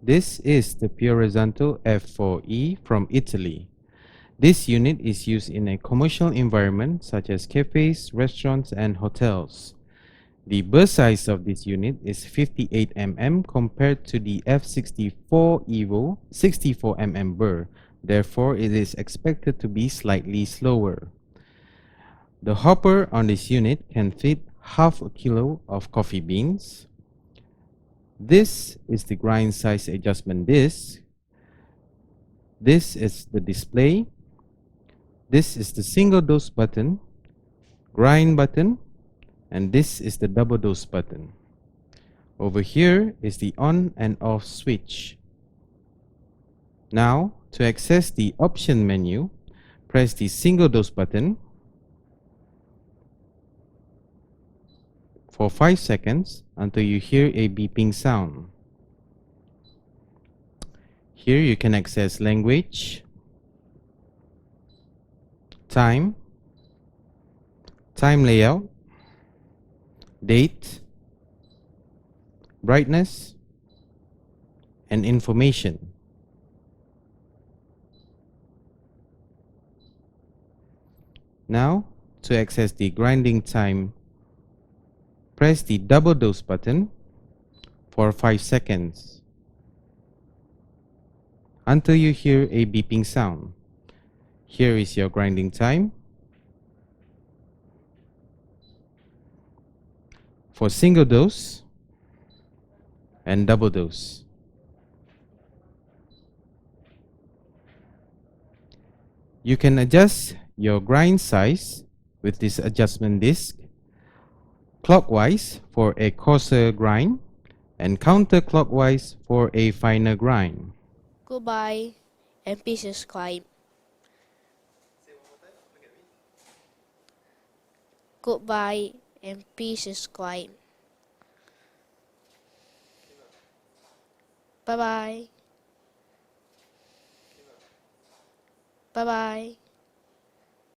This is the Fiorenzato F4E from Italy. This unit is used in a commercial environment such as cafes, restaurants, and hotels. The burr size of this unit is 58 mm compared to the F64 Evo 64 mm burr. Therefore, it is expected to be slightly slower. The hopper on this unit can fit half a kilo of coffee beans. This is the grind size adjustment disc. This is the display. This is the single dose button, grind button, and this is the double dose button. Over here is the on and off switch. Now, to access the option menu, press the single dose button for 5 seconds until you hear a beeping sound. Here you can access language, time layout, date, brightness, and information. Now, to access the grinding time, press the double dose button for 5 seconds until you hear a beeping sound. Here is your grinding time. For single dose and double dose. You can adjust your grind size with this adjustment disc clockwise for a coarser grind and counterclockwise for a finer grind. Goodbye and please subscribe. Goodbye and please subscribe. Bye bye. Bye bye.